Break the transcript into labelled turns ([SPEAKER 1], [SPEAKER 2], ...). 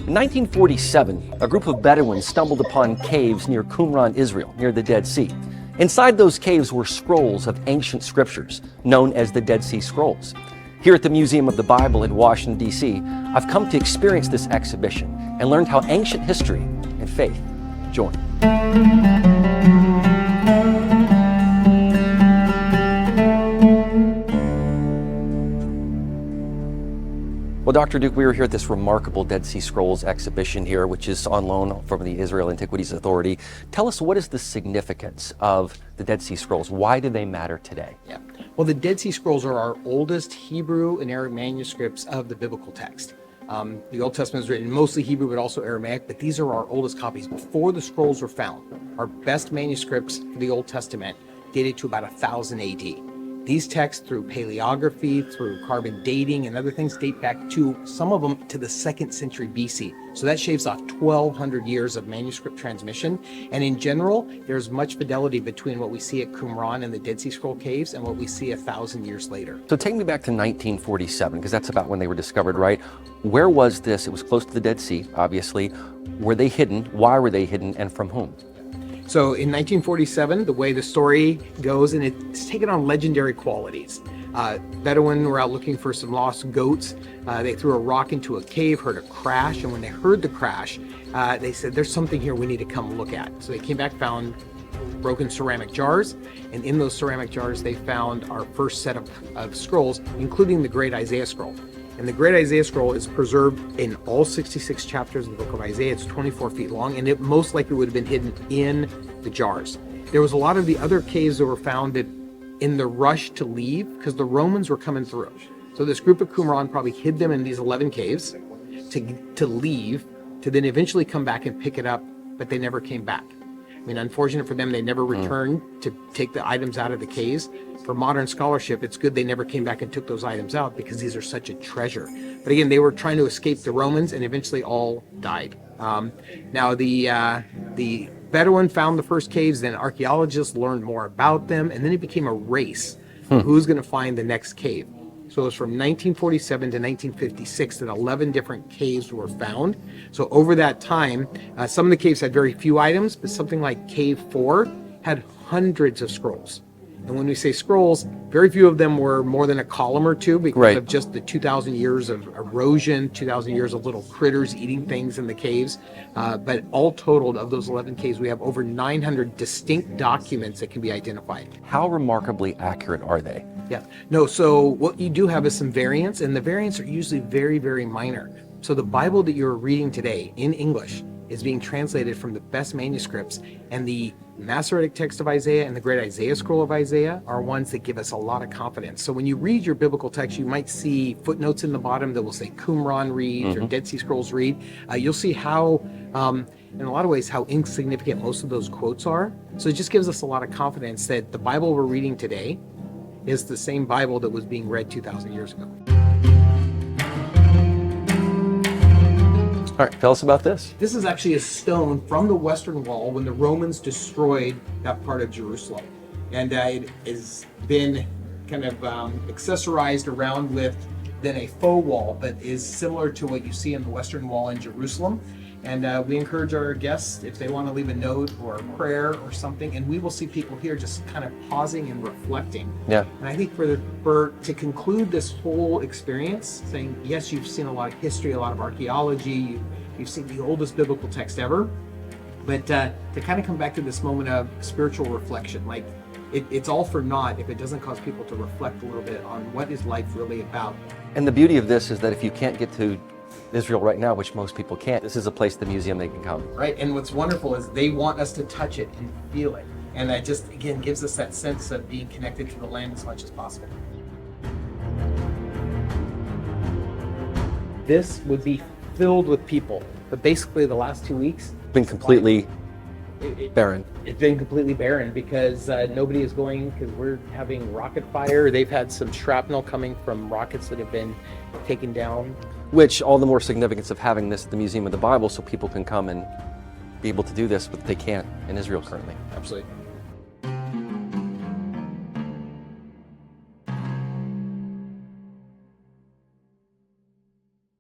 [SPEAKER 1] In 1947, a group of Bedouins stumbled upon caves near Qumran, Israel, near the Dead Sea. Inside those caves were scrolls of ancient scriptures, known as the Dead Sea Scrolls. Here at the Museum of the Bible in Washington, D.C., I've come to experience this exhibition and learned how ancient history and faith join. Well, Dr. Duke, we were here at this remarkable Dead Sea Scrolls exhibition here, which is on loan from the Israel Antiquities Authority. Tell us, what is the significance of the Dead Sea Scrolls? Why do they matter today?
[SPEAKER 2] Yeah. Well, the Dead Sea Scrolls are our oldest Hebrew and Arabic manuscripts of the biblical text. The Old Testament is written in mostly Hebrew, but also Aramaic, but these are our oldest copies. Before the scrolls were found, our best manuscripts for the Old Testament dated to about 1000 AD. These texts, through paleography, through carbon dating and other things, date back to, some of them, to the 2nd century BC. So that shaves off 1200 years of manuscript transmission. And in general, there's much fidelity between what we see at Qumran and the Dead Sea Scroll caves and what we see 1,000 years later.
[SPEAKER 1] So take me back to 1947, because that's about when they were discovered, right? Where was this? It was close to the Dead Sea, obviously. Were they hidden? Why were they hidden? And from whom?
[SPEAKER 2] So in 1947, the way the story goes, and it's taken on legendary qualities. Bedouin were out looking for some lost goats. They threw a rock into a cave, heard a crash, and when they heard the crash, they said, there's something here we need to come look at. So they came back, found broken ceramic jars, and in those ceramic jars they found our first set of scrolls, including the Great Isaiah Scroll. And the Great Isaiah Scroll is preserved in all 66 chapters of the book of Isaiah. It's 24 feet long, and it most likely would have been hidden in the jars. There was a lot of the other caves that were found that in the rush to leave, because the Romans were coming through. So this group of Qumran probably hid them in these 11 caves to leave, to then eventually come back and pick it up, but they never came back. I mean, unfortunate for them, they never returned to take the items out of the caves. For modern scholarship, it's good they never came back and took those items out, because these are such a treasure. But again, they were trying to escape the Romans and eventually all died. Now the Bedouin found the first caves, then archaeologists learned more about them, and then it became a race. Who's going to find the next cave? So it was from 1947 to 1956 that 11 different caves were found. So over that time, some of the caves had very few items, but something like Cave 4 had hundreds of scrolls. And when we say scrolls, very few of them were more than a column or two because of just the 2,000 years of erosion, 2,000 years of little critters eating things in the caves. But all totaled, of those 11 caves, we have over 900 distinct documents that can be identified.
[SPEAKER 1] How remarkably accurate are they?
[SPEAKER 2] Yeah. No, so what you do have is some variants, and the variants are usually very, very minor. So the Bible that you're reading today in English is being translated from the best manuscripts, and the Masoretic text of Isaiah and the Great Isaiah Scroll of Isaiah are ones that give us a lot of confidence. So when you read your biblical text, you might see footnotes in the bottom that will say Qumran reads or Dead Sea Scrolls read. You'll see how, in a lot of ways, how insignificant most of those quotes are. So it just gives us a lot of confidence that the Bible we're reading today is the same Bible that was being read 2,000 years ago.
[SPEAKER 1] All right, tell us about this.
[SPEAKER 2] This is actually a stone from the Western Wall when the Romans destroyed that part of Jerusalem. And it has been kind of accessorized around with then a faux wall, but is similar to what you see in the Western Wall in Jerusalem. And we encourage our guests, if they want to leave a note or a prayer or something, and we will see people here just kind of pausing and reflecting.
[SPEAKER 1] Yeah.
[SPEAKER 2] And I think to conclude this whole experience, saying, yes, you've seen a lot of history, a lot of archaeology, you've seen the oldest biblical text ever, but to kind of come back to this moment of spiritual reflection, like it's all for naught if it doesn't cause people to reflect a little bit on what is life really about.
[SPEAKER 1] And the beauty of this is that if you can't get to Israel right now, which most people can't, this is a place, the museum, they can come.
[SPEAKER 2] Right, and what's wonderful is they want us to touch it and feel it. And that just, again, gives us that sense of being connected to the land as much as possible. This would be filled with people, but basically the last 2 weeks
[SPEAKER 1] Been completely barren.
[SPEAKER 2] It's been completely barren because nobody is going, because we're having rocket fire. They've had some shrapnel coming from rockets that have been taken down.
[SPEAKER 1] Which, all the more significance of having this at the Museum of the Bible, so people can come and be able to do this, but they can't in Israel currently.
[SPEAKER 2] Absolutely.